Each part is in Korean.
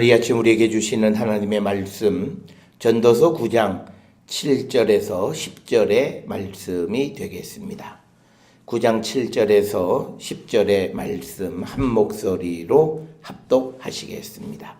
오늘 이 아침 우리에게 주시는 하나님의 말씀 전도서 9장 7절에서 10절의 말씀이 되겠습니다. 9장 7절에서 10절의 말씀 한 목소리로 합독하시겠습니다.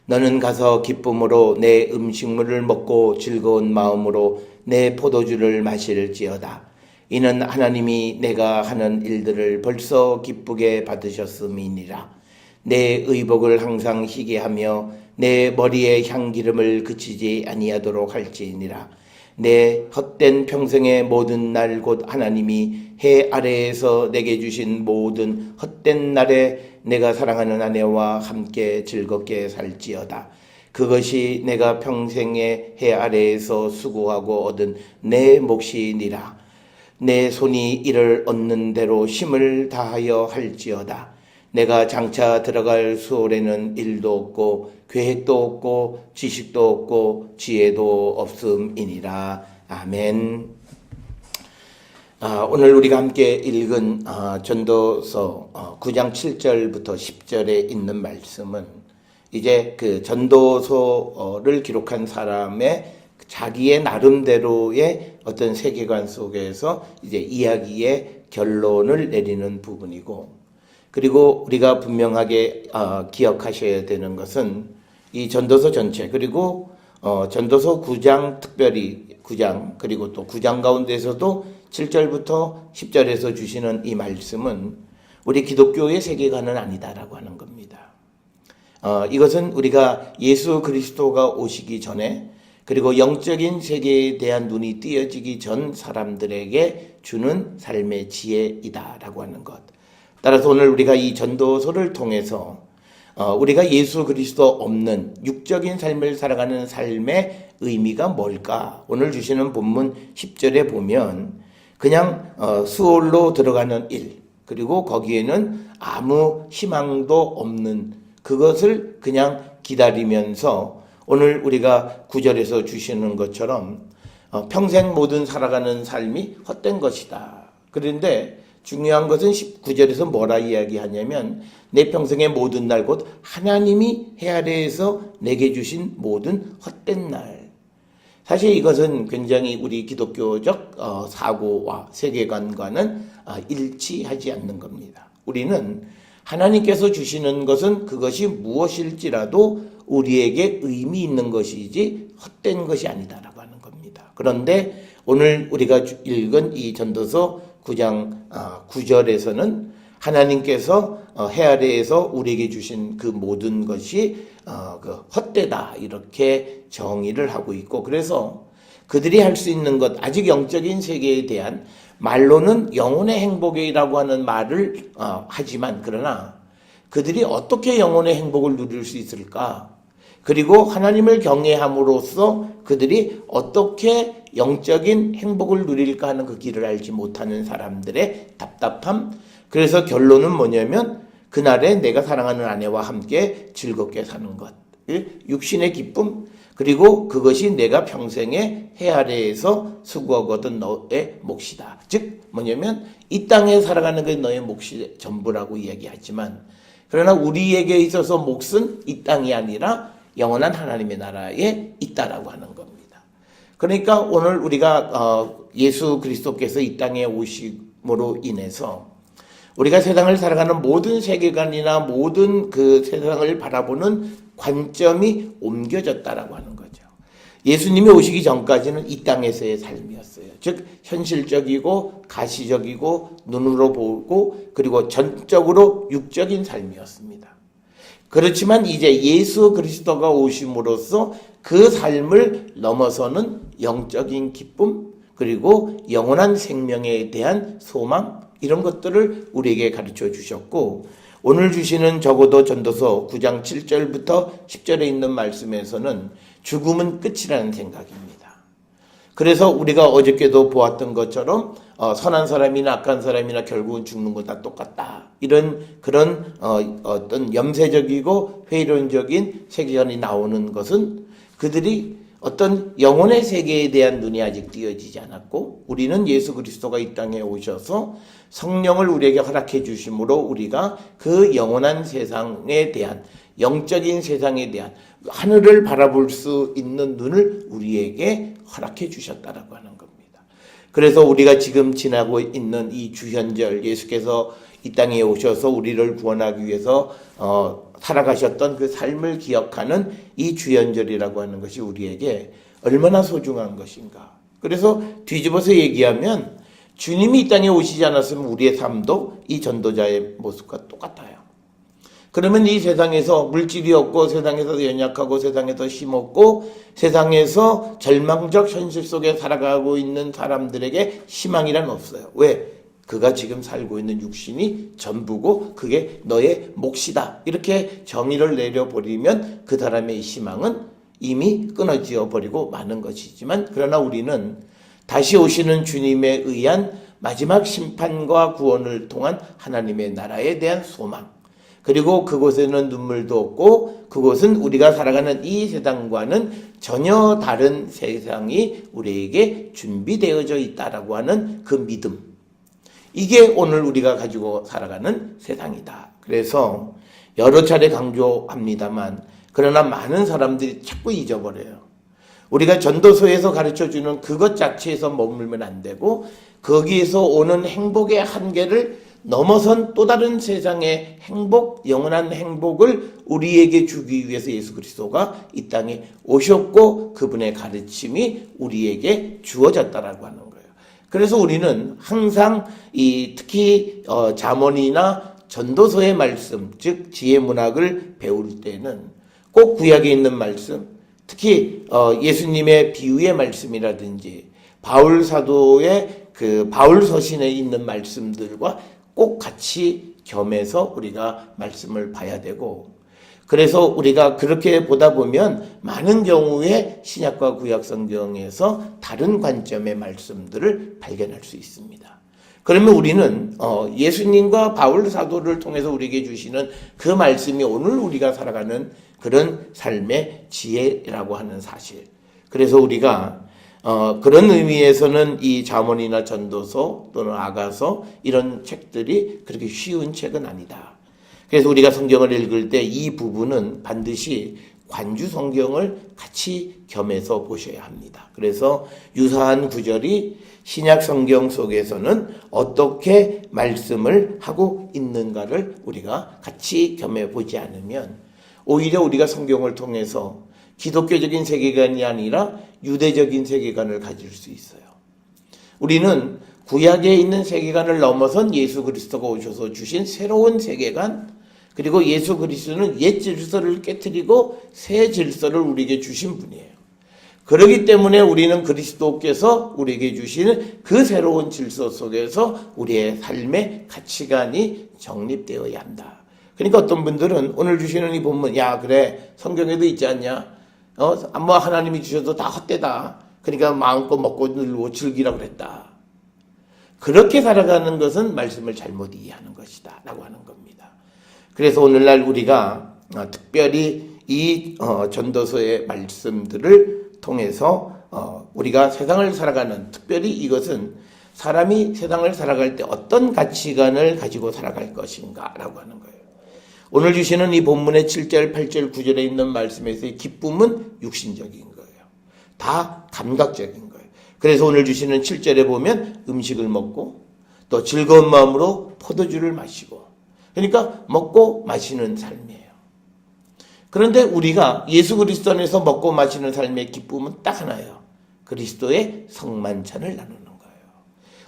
너는 가서 기쁨으로 내 음식물을 먹고 즐거운 마음으로 내 포도주를 마실지어다. 이는 하나님이 내가 하는 일들을 벌써 기쁘게 받으셨음이니라. 내 의복을 항상 희게 하며 내 머리에 향기름을 그치지 아니하도록 할지니라. 내 헛된 평생의 모든 날 곧 하나님이 해 아래에서 내게 주신 모든 헛된 날에 내가 사랑하는 아내와 함께 즐겁게 살지어다. 그것이 내가 평생의 해 아래에서 수고하고 얻은 내 몫이니라. 내 손이 이를 얻는 대로 힘을 다하여 할지어다. 내가 장차 들어갈 수월에는 일도 없고 계획도 없고 지식도 없고 지혜도 없음이니라. 아멘. 오늘 우리가 함께 읽은 전도서 9장 7절부터 10절에 있는 말씀은 이제 그 전도서를 기록한 사람의 자기의 나름대로의 어떤 세계관 속에서 이제 이야기의 결론을 내리는 부분이고, 그리고 우리가 분명하게 기억하셔야 되는 것은 이 전도서 전체, 그리고 전도서 9장 특별히 9장, 그리고 또 9장 가운데서도 7절부터 10절에서 주시는 이 말씀은 우리 기독교의 세계관은 아니다라고 하는 겁니다. 이것은 우리가 예수 그리스도가 오시기 전에, 그리고 영적인 세계에 대한 눈이 띄어지기 전 사람들에게 주는 삶의 지혜이다라고 하는 것. 따라서 오늘 우리가 이 전도서를 통해서 우리가 예수 그리스도 없는 육적인 삶을 살아가는 삶의 의미가 뭘까? 오늘 주시는 본문 10절에 보면 그냥 수월로 들어가는 일, 그리고 거기에는 아무 희망도 없는 그것을 그냥 기다리면서 오늘 우리가 9절에서 주시는 것처럼 평생 모든 살아가는 삶이 헛된 것이다. 그런데 중요한 것은 19절에서 뭐라 이야기하냐면 내 평생의 모든 날 곧 하나님이 해 아래에서 내게 주신 모든 헛된 날. 사실 이것은 굉장히 우리 기독교적 사고와 세계관과는 일치하지 않는 겁니다. 우리는 하나님께서 주시는 것은 그것이 무엇일지라도 우리에게 의미 있는 것이지 헛된 것이 아니다라고 하는 겁니다. 그런데 오늘 우리가 읽은 이 전도서 9장 9절에서는 하나님께서 해 아래에서 우리에게 주신 그 모든 것이 헛되다 이렇게 정의를 하고 있고, 그래서 그들이 할 수 있는 것, 아직 영적인 세계에 대한 말로는 영혼의 행복이라고 하는 말을 하지만, 그러나 그들이 어떻게 영혼의 행복을 누릴 수 있을까? 그리고 하나님을 경외함으로써 그들이 어떻게 영적인 행복을 누릴까 하는 그 길을 알지 못하는 사람들의 답답함. 그래서 결론은 뭐냐면 그날에 내가 사랑하는 아내와 함께 즐겁게 사는 것, 육신의 기쁨, 그리고 그것이 내가 평생에 해 아래에서 수고하거든 너의 몫이다. 즉 뭐냐면 이 땅에 살아가는 게 너의 몫이 전부라고 이야기하지만, 그러나 우리에게 있어서 몫은 이 땅이 아니라 영원한 하나님의 나라에 있다라고 하는 겁니다. 그러니까 오늘 우리가 예수 그리스도께서 이 땅에 오심으로 인해서 우리가 세상을 살아가는 모든 세계관이나 모든 그 세상을 바라보는 관점이 옮겨졌다라고 하는 거죠. 예수님이 오시기 전까지는 이 땅에서의 삶이었어요. 즉 현실적이고 가시적이고 눈으로 보고 그리고 전적으로 육적인 삶이었습니다. 그렇지만 이제 예수 그리스도가 오심으로써 그 삶을 넘어서는 영적인 기쁨, 그리고 영원한 생명에 대한 소망, 이런 것들을 우리에게 가르쳐 주셨고, 오늘 주시는 적어도 전도서 9장 7절부터 10절에 있는 말씀에서는 죽음은 끝이라는 생각입니다. 그래서 우리가 어저께도 보았던 것처럼 선한 사람이나 악한 사람이나 결국은 죽는 건 다 똑같다. 이런 그런 어떤 염세적이고 회의론적인 세계관이 나오는 것은 그들이 어떤 영혼의 세계에 대한 눈이 아직 띄어지지 않았고, 우리는 예수 그리스도가 이 땅에 오셔서 성령을 우리에게 허락해 주심으로 우리가 그 영원한 세상에 대한 영적인 세상에 대한 하늘을 바라볼 수 있는 눈을 우리에게 허락해 주셨다라고 하는 겁니다. 그래서 우리가 지금 지나고 있는 이 주현절, 예수께서 이 땅에 오셔서 우리를 구원하기 위해서 살아가셨던 그 삶을 기억하는 이 주현절이라고 하는 것이 우리에게 얼마나 소중한 것인가. 그래서 뒤집어서 얘기하면 주님이 이 땅에 오시지 않았으면 우리의 삶도 이 전도자의 모습과 똑같아요. 그러면 이 세상에서 물질이 없고 세상에서 연약하고 세상에서 힘없고 세상에서 절망적 현실 속에 살아가고 있는 사람들에게 희망이란 없어요. 왜? 그가 지금 살고 있는 육신이 전부고 그게 너의 몫이다. 이렇게 정의를 내려버리면 그 사람의 희망은 이미 끊어져 버리고 마는 것이지만, 그러나 우리는 다시 오시는 주님에 의한 마지막 심판과 구원을 통한 하나님의 나라에 대한 소망, 그리고 그곳에는 눈물도 없고 그곳은 우리가 살아가는 이 세상과는 전혀 다른 세상이 우리에게 준비되어져 있다라고 하는 그 믿음, 이게 오늘 우리가 가지고 살아가는 세상이다. 그래서 여러 차례 강조합니다만, 그러나 많은 사람들이 자꾸 잊어버려요. 우리가 전도서에서 가르쳐주는 그것 자체에서 머물면 안 되고, 거기에서 오는 행복의 한계를 넘어선 또 다른 세상의 행복, 영원한 행복을 우리에게 주기 위해서 예수 그리스도가 이 땅에 오셨고 그분의 가르침이 우리에게 주어졌다라고 하는 거예요. 그래서 우리는 항상 특히 잠언이나 전도서의 말씀, 즉 지혜 문학을 배울 때는 꼭 구약에 있는 말씀, 특히 예수님의 비유의 말씀이라든지 바울 사도의 그 바울 서신에 있는 말씀들과 꼭 같이 겸해서 우리가 말씀을 봐야 되고, 그래서 우리가 그렇게 보다 보면 많은 경우에 신약과 구약 성경에서 다른 관점의 말씀들을 발견할 수 있습니다. 그러면 우리는 예수님과 바울 사도를 통해서 우리에게 주시는 그 말씀이 오늘 우리가 살아가는 그런 삶의 지혜라고 하는 사실. 그래서 우리가 그런 의미에서는 이 잠언이나 전도서 또는 아가서 이런 책들이 그렇게 쉬운 책은 아니다. 그래서 우리가 성경을 읽을 때 이 부분은 반드시 관주 성경을 같이 겸해서 보셔야 합니다. 그래서 유사한 구절이 신약 성경 속에서는 어떻게 말씀을 하고 있는가를 우리가 같이 겸해 보지 않으면 오히려 우리가 성경을 통해서 기독교적인 세계관이 아니라 유대적인 세계관을 가질 수 있어요. 우리는 구약에 있는 세계관을 넘어선 예수 그리스도가 오셔서 주신 새로운 세계관, 그리고 예수 그리스도는 옛 질서를 깨트리고 새 질서를 우리에게 주신 분이에요. 그렇기 때문에 우리는 그리스도께서 우리에게 주시는 그 새로운 질서 속에서 우리의 삶의 가치관이 정립되어야 한다. 그러니까 어떤 분들은 오늘 주시는 이 본문, 야 그래 성경에도 있지 않냐, 뭐 하나님이 주셔도 다 헛되다, 그러니까 마음껏 먹고 놀고 즐기라고 그랬다. 그렇게 살아가는 것은 말씀을 잘못 이해하는 것이다 라고 하는 겁니다. 그래서 오늘날 우리가 특별히 이 전도서의 말씀들을 통해서 우리가 세상을 살아가는, 특별히 이것은 사람이 세상을 살아갈 때 어떤 가치관을 가지고 살아갈 것인가 라고 하는 거예요. 오늘 주시는 이 본문의 7절, 8절, 9절에 있는 말씀에서의 기쁨은 육신적인 거예요. 다 감각적인 거예요. 그래서 오늘 주시는 7절에 보면 음식을 먹고 또 즐거운 마음으로 포도주를 마시고, 그러니까 먹고 마시는 삶이에요. 그런데 우리가 예수 그리스도 안에서 먹고 마시는 삶의 기쁨은 딱 하나예요. 그리스도의 성만찬을 나누는 거예요.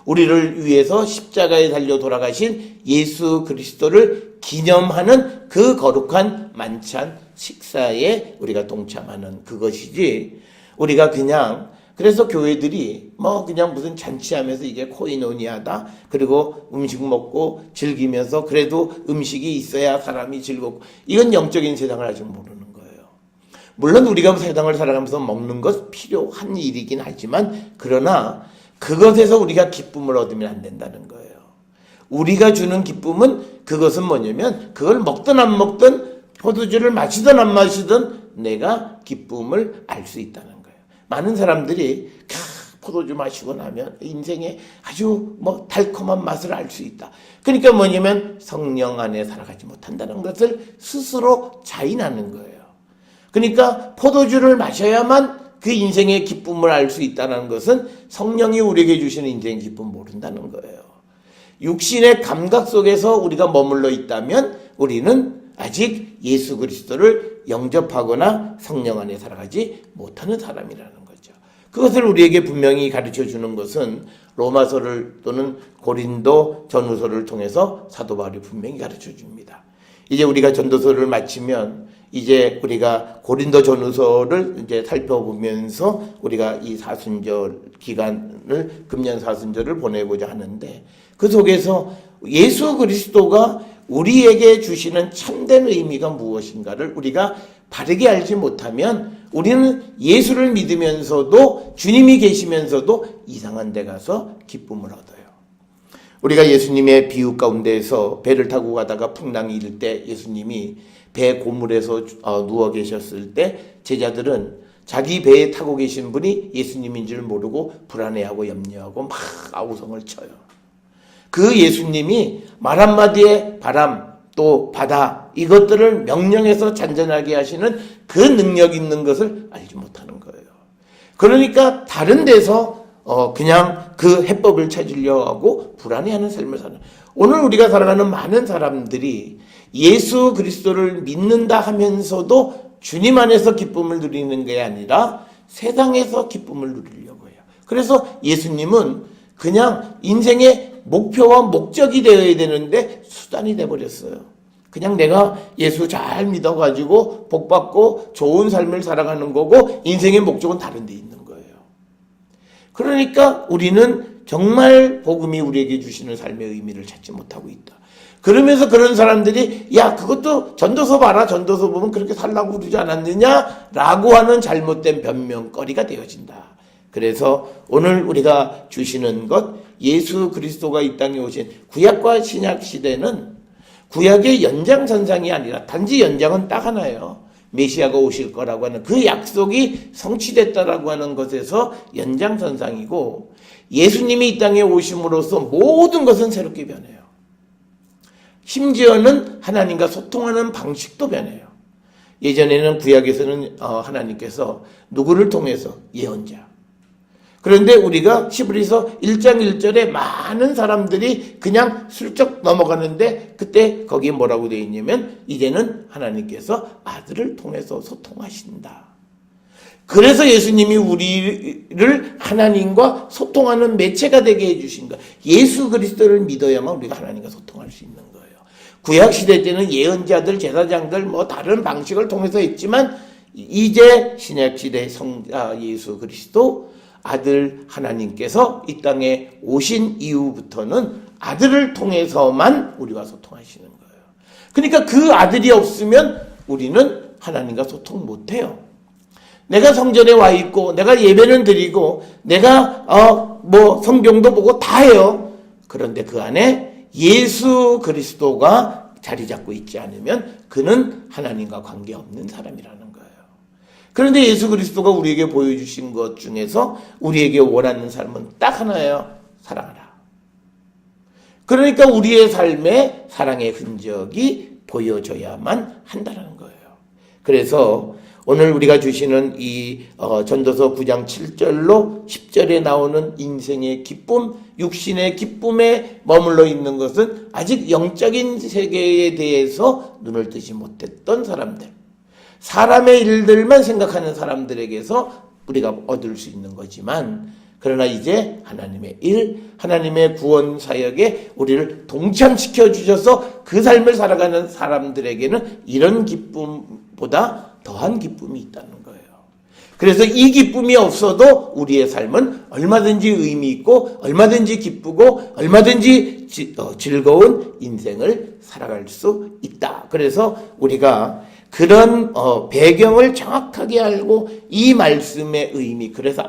우리를 위해서 십자가에 달려 돌아가신 예수 그리스도를 기념하는 그 거룩한 만찬 식사에 우리가 동참하는 그것이지, 우리가 그냥, 그래서 교회들이 뭐 그냥 무슨 잔치하면서 이게 코이노니아다, 그리고 음식 먹고 즐기면서 그래도 음식이 있어야 사람이 즐겁고, 이건 영적인 세상을 아직 모르는 거예요. 물론 우리가 세상을 살아가면서 먹는 것 필요한 일이긴 하지만, 그러나 그것에서 우리가 기쁨을 얻으면 안 된다는 거예요. 우리가 주는 기쁨은 그것은 뭐냐면, 그걸 먹든 안 먹든 포도주를 마시든 안 마시든 내가 기쁨을 알 수 있다는 거예요. 많은 사람들이 포도주 마시고 나면 인생의 아주 달콤한 맛을 알 수 있다. 그러니까 뭐냐면 성령 안에 살아가지 못한다는 것을 스스로 자인하는 거예요. 그러니까 포도주를 마셔야만 그 인생의 기쁨을 알 수 있다는 것은 성령이 우리에게 주시는 인생의 기쁨을 모른다는 거예요. 육신의 감각 속에서 우리가 머물러 있다면 우리는 아직 예수 그리스도를 영접하거나 성령 안에 살아가지 못하는 사람이라는 거죠. 그것을 우리에게 분명히 가르쳐 주는 것은 로마서를 또는 고린도 전후서를 통해서 사도 바울이 분명히 가르쳐 줍니다. 이제 우리가 전도서를 마치면 이제 우리가 고린도 전후서를 이제 살펴보면서 우리가 이 사순절 기간을 금년 사순절을 보내고자 하는데 그 속에서 예수 그리스도가 우리에게 주시는 참된 의미가 무엇인가를 우리가 바르게 알지 못하면 우리는 예수를 믿으면서도 주님이 계시면서도 이상한 데 가서 기쁨을 얻어요. 우리가 예수님의 비유 가운데에서 배를 타고 가다가 풍랑이 일 때 예수님이 배 고물에서 누워 계셨을 때 제자들은 자기 배에 타고 계신 분이 예수님인 줄 모르고 불안해하고 염려하고 막 아우성을 쳐요. 그 예수님이 말 한마디에 바람 또 바다 이것들을 명령해서 잔잔하게 하시는 그 능력 있는 것을 알지 못하는 거예요. 그러니까 다른 데서 그냥 그 해법을 찾으려 하고 불안해하는 삶을 사는, 오늘 우리가 살아가는 많은 사람들이 예수 그리스도를 믿는다 하면서도 주님 안에서 기쁨을 누리는 게 아니라 세상에서 기쁨을 누리려고 해요. 그래서 예수님은 그냥 인생의 목표와 목적이 되어야 되는데 수단이 돼버렸어요. 그냥 내가 예수 잘 믿어가지고 복받고 좋은 삶을 살아가는 거고 인생의 목적은 다른 데 있는 거예요. 그러니까 우리는 정말 복음이 우리에게 주시는 삶의 의미를 찾지 못하고 있다. 그러면서 그런 사람들이 야 그것도 전도서 봐라, 전도서 보면 그렇게 살라고 그러지 않았느냐 라고 하는 잘못된 변명거리가 되어진다. 그래서 오늘 우리가 주시는 것, 예수 그리스도가 이 땅에 오신 구약과 신약 시대는 구약의 연장선상이 아니라 단지 연장은 딱 하나예요. 메시아가 오실 거라고 하는 그 약속이 성취됐다라고 하는 것에서 연장선상이고, 예수님이 이 땅에 오심으로써 모든 것은 새롭게 변해요. 심지어는 하나님과 소통하는 방식도 변해요. 예전에는 구약에서는 하나님께서 누구를 통해서 예언자, 그런데 우리가 히브리서 1장 1절에 많은 사람들이 그냥 슬쩍 넘어가는데 그때 거기에 뭐라고 되어 있냐면 이제는 하나님께서 아들을 통해서 소통하신다. 그래서 예수님이 우리를 하나님과 소통하는 매체가 되게 해주신 거예요. 예수 그리스도를 믿어야만 우리가 하나님과 소통할 수 있는 거예요. 구약시대 때는 예언자들, 제사장들 다른 방식을 통해서 했지만 이제 신약시대 성자 예수 그리스도 아들 하나님께서 이 땅에 오신 이후부터는 아들을 통해서만 우리와 소통하시는 거예요. 그러니까 그 아들이 없으면 우리는 하나님과 소통 못해요. 내가 성전에 와 있고 내가 예배는 드리고 내가 성경도 보고 다 해요. 그런데 그 안에 예수 그리스도가 자리 잡고 있지 않으면 그는 하나님과 관계없는 사람이라는 거예요. 그런데 예수 그리스도가 우리에게 보여주신 것 중에서 우리에게 원하는 삶은 딱 하나예요. 사랑하라. 그러니까 우리의 삶에 사랑의 흔적이 보여져야만 한다는 거예요. 그래서 오늘 우리가 주시는 이 전도서 9장 7절로 10절에 나오는 인생의 기쁨, 육신의 기쁨에 머물러 있는 것은 아직 영적인 세계에 대해서 눈을 뜨지 못했던 사람들, 사람의 일들만 생각하는 사람들에게서 우리가 얻을 수 있는 거지만, 그러나 이제 하나님의 일, 하나님의 구원 사역에 우리를 동참시켜 주셔서 그 삶을 살아가는 사람들에게는 이런 기쁨보다 더한 기쁨이 있다는 거예요. 그래서 이 기쁨이 없어도 우리의 삶은 얼마든지 의미 있고 얼마든지 기쁘고 얼마든지 즐거운 인생을 살아갈 수 있다. 그래서 우리가 그런 배경을 정확하게 알고 이 말씀의 의미, 그래서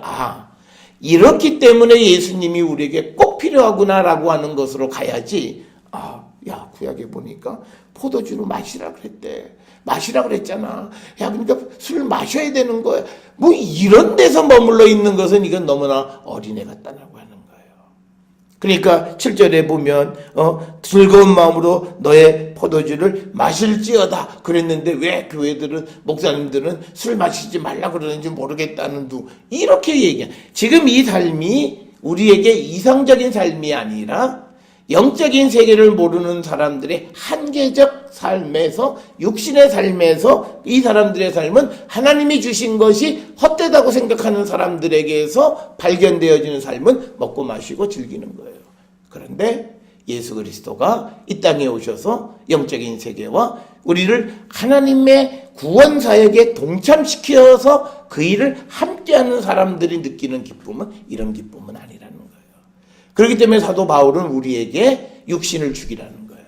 이렇기 때문에 예수님이 우리에게 꼭 필요하구나라고 하는 것으로 가야지, 구약에 보니까 포도주로 마시라 그랬대. 마시라 그랬잖아. 야, 그러니까 술 마셔야 되는 거야. 뭐 이런 데서 머물러 있는 것은 이건 너무나 어린애 같다라고 하는 거예요. 그러니까 7절에 보면 즐거운 마음으로 너의 포도주를 마실지어다 그랬는데 왜 교회들은 목사님들은 술 마시지 말라 그러는지 모르겠다는 이렇게 얘기해. 지금 이 삶이 우리에게 이성적인 삶이 아니라 영적인 세계를 모르는 사람들의 한계적 삶에서, 육신의 삶에서 이 사람들의 삶은 하나님이 주신 것이 헛되다고 생각하는 사람들에게서 발견되어지는 삶은 먹고 마시고 즐기는 거예요. 그런데 예수 그리스도가 이 땅에 오셔서 영적인 세계와 우리를 하나님의 구원 사역에 동참시켜서 그 일을 함께하는 사람들이 느끼는 기쁨은 이런 기쁨은 아니라는 거예요. 그렇기 때문에 사도 바울은 우리에게 육신을 죽이라는 거예요.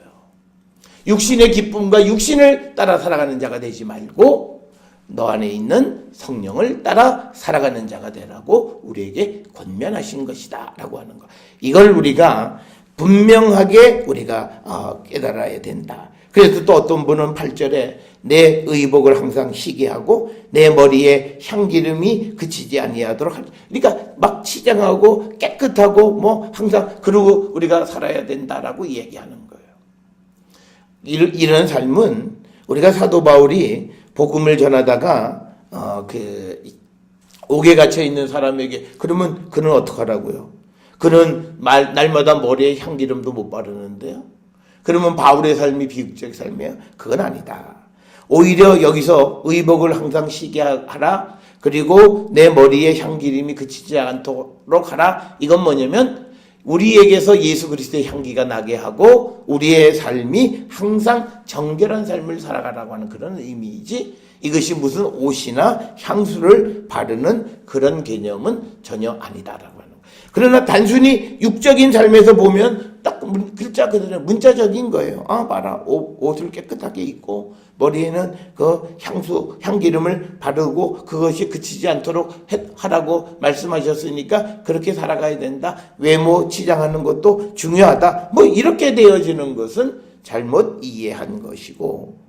육신의 기쁨과 육신을 따라 살아가는 자가 되지 말고 너 안에 있는 성령을 따라 살아가는 자가 되라고 우리에게 권면하신 것이다 라고 하는 거. 이걸 우리가 분명하게 우리가 깨달아야 된다. 그래서 또 어떤 분은 8절에 내 의복을 항상 희게 하고 내 머리에 향기름이 그치지 아니하도록 하라. 그러니까 막 치장하고 깨끗하고 뭐 항상 그러고 우리가 살아야 된다라고 얘기하는 거예요. 이런 삶은 우리가 사도 바울이 복음을 전하다가 옥에 갇혀 있는 사람에게 그러면 그는 어떡하라고요? 그는 날마다 머리에 향기름도 못 바르는데요. 그러면 바울의 삶이 비극적 삶이에요? 그건 아니다. 오히려 여기서 의복을 항상 쉬게 하라. 그리고 내 머리에 향기름이 그치지 않도록 하라. 이건 뭐냐면 우리에게서 예수 그리스도의 향기가 나게 하고 우리의 삶이 항상 정결한 삶을 살아가라고 하는 그런 의미이지 이것이 무슨 옷이나 향수를 바르는 그런 개념은 전혀 아니다라고 하는 거예요. 그러나 단순히 육적인 삶에서 보면 딱 글자 그대로 문자적인 거예요. 봐라. 옷을 깨끗하게 입고 머리에는 그 향기름을 바르고 그것이 그치지 않도록 하라고 말씀하셨으니까 그렇게 살아가야 된다. 외모 치장하는 것도 중요하다. 뭐 이렇게 되어지는 것은 잘못 이해한 것이고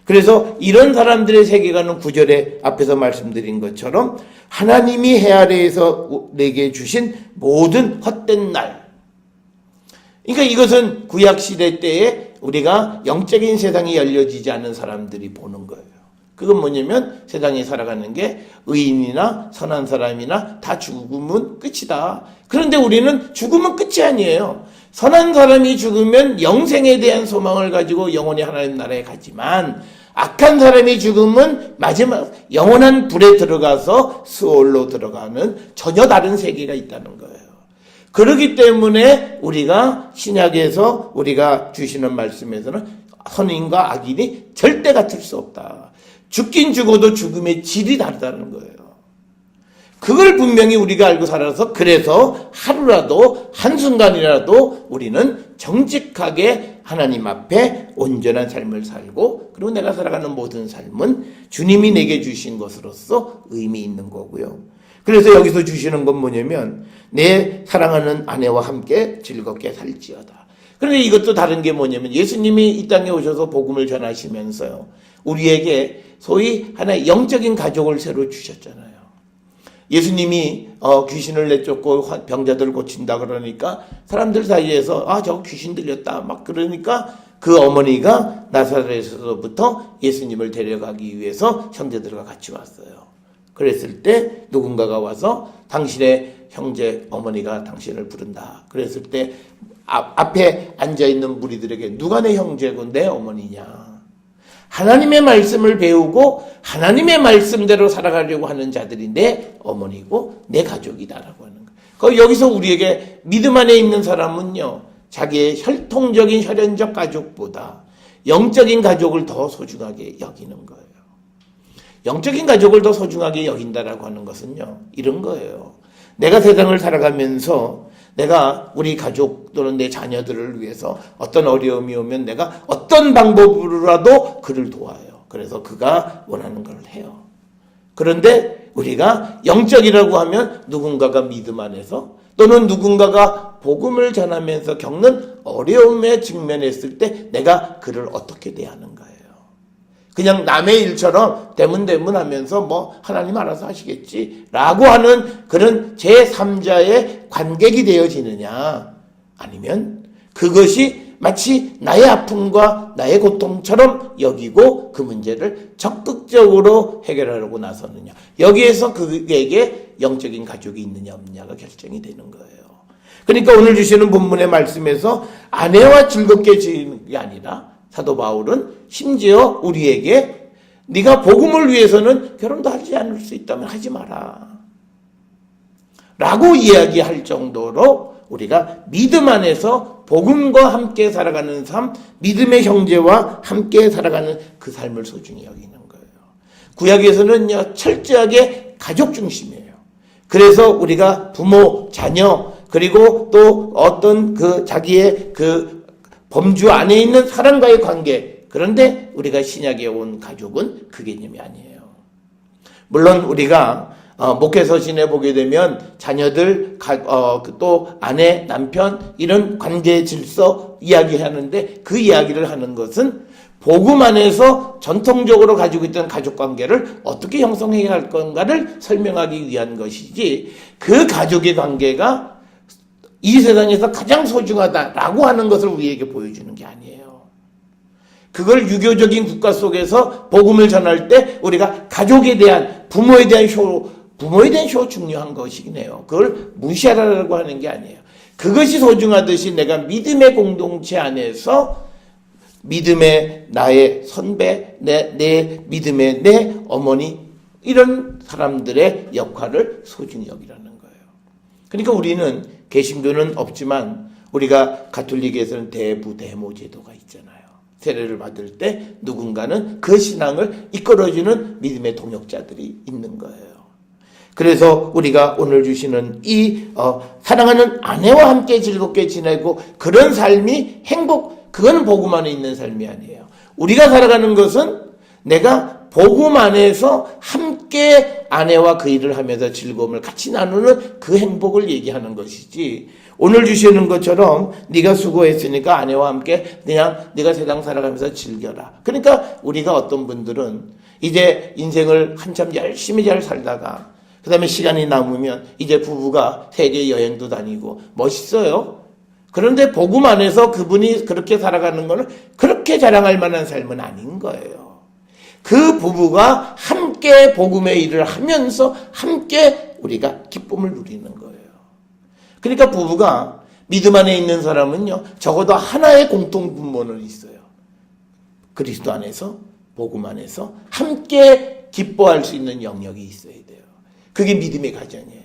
그래서 이런 사람들의 세계관은 9절에 앞에서 말씀드린 것처럼 하나님이 해 아래에서 내게 주신 모든 헛된 날. 그러니까 이것은 구약시대 때에 우리가 영적인 세상이 열려지지 않은 사람들이 보는 거예요. 그건 뭐냐면 세상에 살아가는 게 의인이나 선한 사람이나 다 죽으면 끝이다. 그런데 우리는 죽으면 끝이 아니에요. 선한 사람이 죽으면 영생에 대한 소망을 가지고 영원히 하나님 나라에 가지만 악한 사람이 죽으면 마지막 영원한 불에 들어가서 스올로 들어가는 전혀 다른 세계가 있다는 거예요. 그렇기 때문에 우리가 신약에서 우리가 주시는 말씀에서는 선인과 악인이 절대 같을 수 없다. 죽긴 죽어도 죽음의 질이 다르다는 거예요. 그걸 분명히 우리가 알고 살아서 그래서 하루라도 한순간이라도 우리는 정직하게 하나님 앞에 온전한 삶을 살고 그리고 내가 살아가는 모든 삶은 주님이 내게 주신 것으로서 의미 있는 거고요. 그래서 여기서 주시는 건 뭐냐면 내 사랑하는 아내와 함께 즐겁게 살지어다. 그런데 이것도 다른 게 뭐냐면 예수님이 이 땅에 오셔서 복음을 전하시면서요. 우리에게 소위 하나의 영적인 가족을 새로 주셨잖아요. 예수님이 귀신을 내쫓고 병자들 고친다 그러니까 사람들 사이에서 저거 귀신 들렸다 막 그러니까 그 어머니가 나사렛에서부터 예수님을 데려가기 위해서 형제들과 같이 왔어요. 그랬을 때 누군가가 와서 당신의 형제 어머니가 당신을 부른다. 그랬을 때 앞에 앉아있는 무리들에게 누가 내 형제고 내 어머니냐. 하나님의 말씀을 배우고 하나님의 말씀대로 살아가려고 하는 자들이 내 어머니고 내 가족이다라고 하는 거예요. 여기서 우리에게 믿음 안에 있는 사람은요. 자기의 혈통적인 혈연적 가족보다 영적인 가족을 더 소중하게 여기는 거예요. 영적인 가족을 더 소중하게 여긴다라고 하는 것은요. 이런 거예요. 내가 세상을 살아가면서 내가 우리 가족 또는 내 자녀들을 위해서 어떤 어려움이 오면 내가 어떤 방법으로라도 그를 도와요. 그래서 그가 원하는 걸 해요. 그런데 우리가 영적이라고 하면 누군가가 믿음 안에서 또는 누군가가 복음을 전하면서 겪는 어려움에 직면했을 때 내가 그를 어떻게 대하는가예요. 그냥 남의 일처럼 대문대문하면서 뭐 하나님 알아서 하시겠지라고 하는 그런 제3자의 관객이 되어지느냐, 아니면 그것이 마치 나의 아픔과 나의 고통처럼 여기고 그 문제를 적극적으로 해결하려고 나서느냐, 여기에서 그에게 영적인 가족이 있느냐 없느냐가 결정이 되는 거예요. 그러니까 오늘 주시는 본문의 말씀에서 아내와 즐겁게 지내는 게 아니라 사도 바울은 심지어 우리에게 네가 복음을 위해서는 결혼도 하지 않을 수 있다면 하지 마라 라고 이야기할 정도로 우리가 믿음 안에서 복음과 함께 살아가는 삶, 믿음의 형제와 함께 살아가는 그 삶을 소중히 여기는 거예요. 구약에서는요, 철저하게 가족 중심이에요. 그래서 우리가 부모, 자녀, 그리고 또 어떤 그 자기의 그 범주 안에 있는 사람과의 관계, 그런데 우리가 신약에 온 가족은 그 개념이 아니에요. 물론 우리가 목회서신에 보게 되면 자녀들, 또 아내, 남편 이런 관계 질서 이야기하는데 그 이야기를 하는 것은 복음 안에서 전통적으로 가지고 있던 가족관계를 어떻게 형성해야 할 건가를 설명하기 위한 것이지, 그 가족의 관계가 이 세상에서 가장 소중하다라고 하는 것을 우리에게 보여주는 게 아니에요. 그걸 유교적인 국가 속에서 복음을 전할 때 우리가 가족에 대한, 부모에 대한 쇼 중요한 것이긴 해요. 그걸 무시하라고 하는 게 아니에요. 그것이 소중하듯이 내가 믿음의 공동체 안에서 믿음의 나의 선배, 내 믿음의 내 어머니, 이런 사람들의 역할을 소중히 여기라는 거예요. 그러니까 우리는 개신교는 없지만 우리가 가톨릭에서는 대부 대모 제도가 있잖아요. 세례를 받을 때 누군가는 그 신앙을 이끌어주는 믿음의 동역자들이 있는 거예요. 그래서 우리가 오늘 주시는 이 사랑하는 아내와 함께 즐겁게 지내고 그런 삶이 그건 복음 안에 있는 삶이 아니에요. 우리가 살아가는 것은 내가 복음 안에서 함께 아내와 그 일을 하면서 즐거움을 같이 나누는 그 행복을 얘기하는 것이지, 오늘 주시는 것처럼 네가 수고했으니까 아내와 함께 그냥 네가 세상 살아가면서 즐겨라. 그러니까 우리가 어떤 분들은 이제 인생을 한참 열심히 잘 살다가 그 다음에 시간이 남으면 이제 부부가 세계 여행도 다니고 멋있어요. 그런데 복음 안에서 그분이 그렇게 살아가는 거는 그렇게 자랑할 만한 삶은 아닌 거예요. 그 부부가 함께 복음의 일을 하면서 함께 우리가 기쁨을 누리는 거예요. 그러니까 부부가 믿음 안에 있는 사람은요, 적어도 하나의 공통 분모는 있어요. 그리스도 안에서, 복음 안에서 함께 기뻐할 수 있는 영역이 있어야 돼요. 그게 믿음의 가정이에요.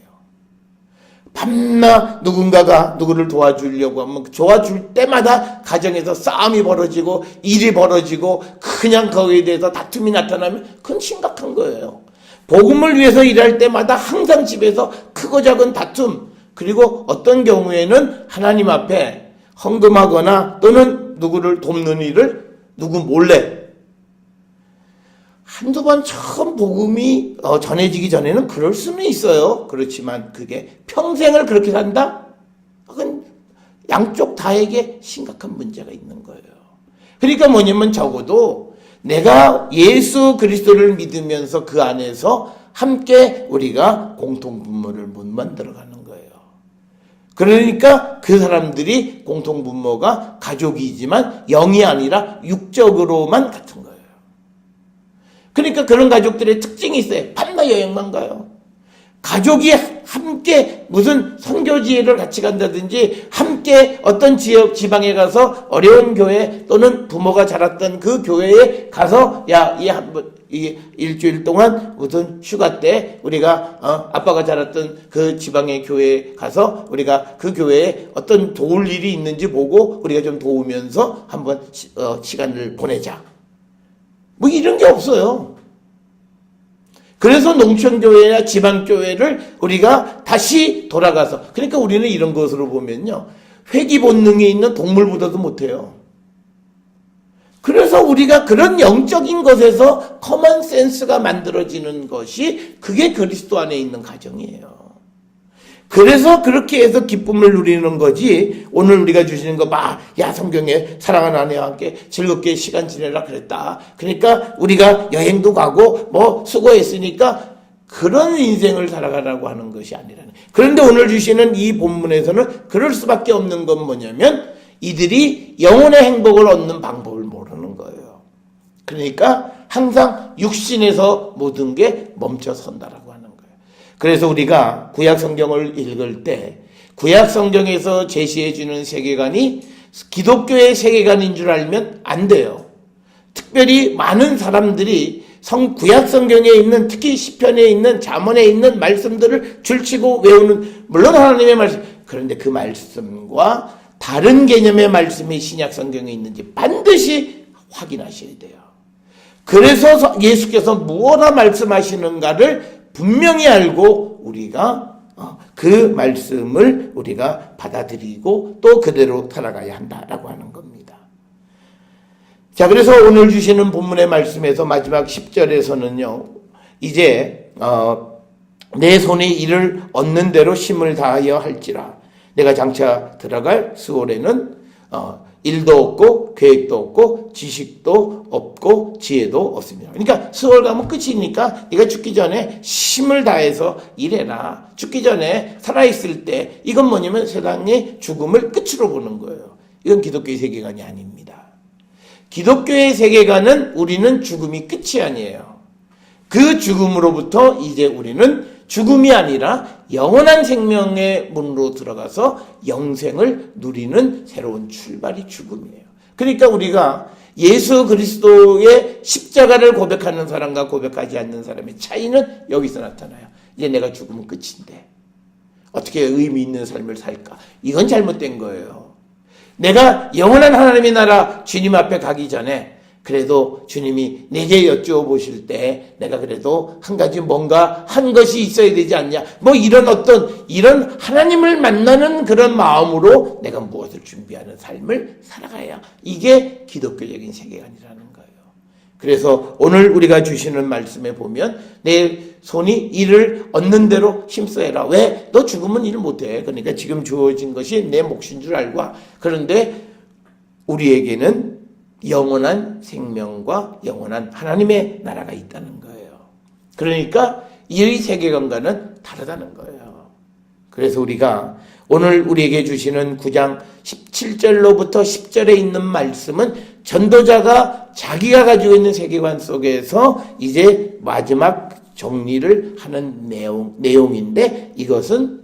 밤낮 누군가가 누구를 도와주려고 하면 도와줄 때마다 가정에서 싸움이 벌어지고 일이 벌어지고 그냥 거기에 대해서 다툼이 나타나면 그건 심각한 거예요. 복음을 위해서 일할 때마다 항상 집에서 크고 작은 다툼, 그리고 어떤 경우에는 하나님 앞에 헌금하거나 또는 누구를 돕는 일을 누구 몰래 한두 번 처음 복음이 전해지기 전에는 그럴 수는 있어요. 그렇지만 그게 평생을 그렇게 산다? 그건 양쪽 다에게 심각한 문제가 있는 거예요. 그러니까 뭐냐면 적어도 내가 예수 그리스도를 믿으면서 그 안에서 함께 우리가 공통분모를 못 만들어가는 거예요. 그러니까 그 사람들이 공통분모가 가족이지만 영이 아니라 육적으로만 같은 거예요. 그러니까 그런 가족들의 특징이 있어요. 밤낮 여행만 가요. 가족이 함께 무슨 선교지회를 같이 간다든지 함께 어떤 지역 지방에 가서 어려운 교회 또는 부모가 자랐던 그 교회에 가서 이 일주일 동안 무슨 휴가 때 우리가 아빠가 자랐던 그 지방의 교회에 가서 우리가 그 교회에 어떤 도울 일이 있는지 보고 우리가 좀 도우면서 한번 시간을 보내자. 뭐 이런 게 없어요. 그래서 농촌교회나 지방교회를 우리가 다시 돌아가서, 그러니까 우리는 이런 것으로 보면요, 회귀 본능에 있는 동물보다도 못해요. 그래서 우리가 그런 영적인 것에서 커먼 센스가 만들어지는 것이 그게 그리스도 안에 있는 가정이에요. 그래서 그렇게 해서 기쁨을 누리는 거지. 오늘 우리가 주시는 거 야 성경에 사랑하는 아내와 함께 즐겁게 시간 지내라 그랬다. 그러니까 우리가 여행도 가고 뭐 수고했으니까 그런 인생을 살아가라고 하는 것이 아니라는. 그런데 오늘 주시는 이 본문에서는 그럴 수밖에 없는 건 뭐냐면 이들이 영혼의 행복을 얻는 방법을 모르는 거예요. 그러니까 항상 육신에서 모든 게 멈춰 선다라고 하는 거예요. 그래서 우리가 구약 성경을 읽을 때 구약 성경에서 제시해 주는 세계관이 기독교의 세계관인 줄 알면 안 돼요. 특별히 많은 사람들이 구약 성경에 있는, 특히 시편에 있는, 잠언에 있는 말씀들을 줄치고 외우는, 물론 하나님의 말씀, 그런데 그 말씀과 다른 개념의 말씀이 신약 성경에 있는지 반드시 확인하셔야 돼요. 그래서 예수께서 무엇을 말씀하시는가를 분명히 알고 우리가 그 말씀을 우리가 받아들이고 또 그대로 살아가야 한다라고 하는 겁니다. 자, 그래서 오늘 주시는 본문의 말씀에서 마지막 10절에서는요, 이제 내 손이 이를 얻는 대로 힘을 다하여 할지라. 내가 장차 들어갈 스올에는 일도 없고 계획도 없고 지식도 없고 지혜도 없습니다. 그러니까 스올 가면 끝이니까 네가 죽기 전에 힘을 다해서 일해라. 죽기 전에 살아있을 때, 이건 뭐냐면 세상의 죽음을 끝으로 보는 거예요. 이건 기독교의 세계관이 아닙니다. 기독교의 세계관은 우리는 죽음이 끝이 아니에요. 그 죽음으로부터 이제 우리는 죽음이 아니라 영원한 생명의 문으로 들어가서 영생을 누리는 새로운 출발이 죽음이에요. 그러니까 우리가 예수 그리스도의 십자가를 고백하는 사람과 고백하지 않는 사람의 차이는 여기서 나타나요. 이제 내가 죽으면 끝인데 어떻게 의미 있는 삶을 살까? 이건 잘못된 거예요. 내가 영원한 하나님의 나라 주님 앞에 가기 전에 그래도 주님이 내게 여쭈어 보실 때 내가 그래도 한 가지 뭔가 한 것이 있어야 되지 않냐, 뭐 이런 이런 하나님을 만나는 그런 마음으로 내가 무엇을 준비하는 삶을 살아가야, 이게 기독교적인 세계관이라는 거예요. 그래서 오늘 우리가 주시는 말씀에 보면 내 손이 일을 얻는 대로 힘써해라. 왜? 너 죽으면 일 못해. 그러니까 지금 주어진 것이 내 몫인 줄 알고. 그런데 우리에게는 영원한 생명과 영원한 하나님의 나라가 있다는 거예요. 그러니까 이 세계관과는 다르다는 거예요. 그래서 우리가 오늘 우리에게 주시는 9장 17절로부터 10절에 있는 말씀은 전도자가 자기가 가지고 있는 세계관 속에서 이제 마지막 정리를 하는 내용인데, 이것을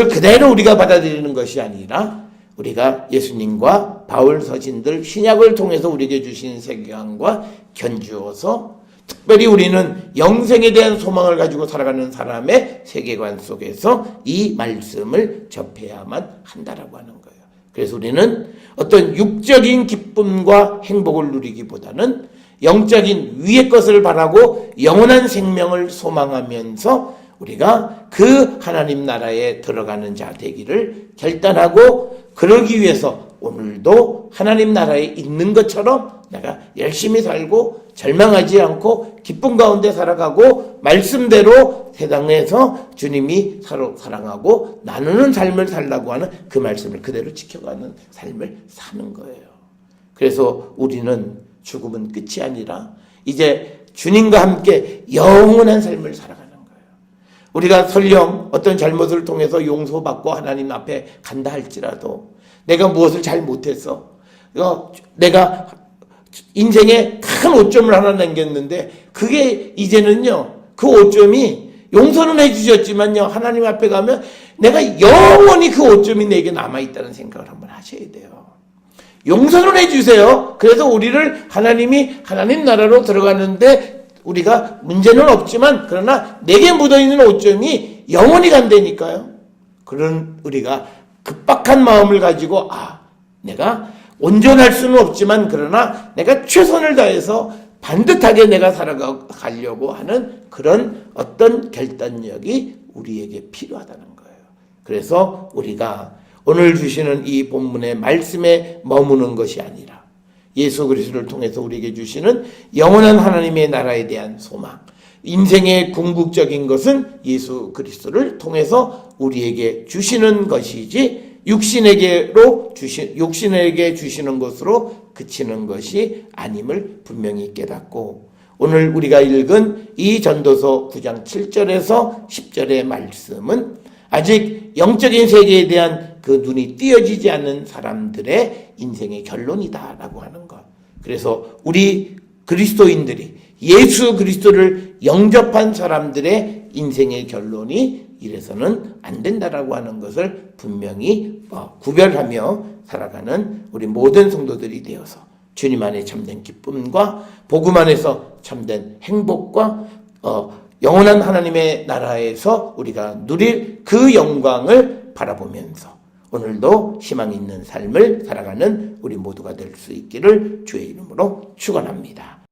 그대로 우리가 받아들이는 것이 아니라 우리가 예수님과 바울 서신들 신약을 통해서 우리에게 주신 세계관과 견주어서, 특별히 우리는 영생에 대한 소망을 가지고 살아가는 사람의 세계관 속에서 이 말씀을 접해야만 한다라고 하는 거예요. 그래서 우리는 어떤 육적인 기쁨과 행복을 누리기보다는 영적인 위의 것을 바라고 영원한 생명을 소망하면서 우리가 그 하나님 나라에 들어가는 자 되기를 결단하고, 그러기 위해서 오늘도 하나님 나라에 있는 것처럼 내가 열심히 살고 절망하지 않고 기쁨 가운데 살아가고 말씀대로 세상에서 주님이 서로 사랑하고 나누는 삶을 살라고 하는 그 말씀을 그대로 지켜가는 삶을 사는 거예요. 그래서 우리는 죽음은 끝이 아니라 이제 주님과 함께 영원한 삶을 살아가는 거예요. 우리가 설령 어떤 잘못을 통해서 용서받고 하나님 앞에 간다 할지라도 내가 무엇을 잘 못했어, 내가 인생에 큰 오점을 하나 남겼는데 그게 이제는요, 그 오점이 용서는 해주셨지만요, 하나님 앞에 가면 내가 영원히 그 오점이 내게 남아있다는 생각을 한번 하셔야 돼요. 용서는 해주세요. 그래서 우리를 하나님이 하나님 나라로 들어가는데 우리가 문제는 없지만, 그러나 내게 묻어있는 오점이 영원히 간다니까요. 그런 우리가 급박한 마음을 가지고 내가 온전할 수는 없지만 그러나 내가 최선을 다해서 반듯하게 내가 살아가려고 하는 그런 어떤 결단력이 우리에게 필요하다는 거예요. 그래서 우리가 오늘 주시는 이 본문의 말씀에 머무는 것이 아니라 예수 그리스도를 통해서 우리에게 주시는 영원한 하나님의 나라에 대한 소망, 인생의 궁극적인 것은 예수 그리스도를 통해서 우리에게 주시는 것이지 육신에게 주시는 것으로 그치는 것이 아님을 분명히 깨닫고, 오늘 우리가 읽은 이 전도서 9장 7절에서 10절의 말씀은 아직 영적인 세계에 대한 그 눈이 띄어지지 않는 사람들의 인생의 결론이다라고 하는 것. 그래서 우리 그리스도인들이 예수 그리스도를 영접한 사람들의 인생의 결론이 이래서는 안 된다라고 하는 것을 분명히 구별하며 살아가는 우리 모든 성도들이 되어서 주님 안에 참된 기쁨과 복음 안에서 참된 행복과 영원한 하나님의 나라에서 우리가 누릴 그 영광을 바라보면서 오늘도 희망 있는 삶을 살아가는 우리 모두가 될 수 있기를 주의 이름으로 축원합니다.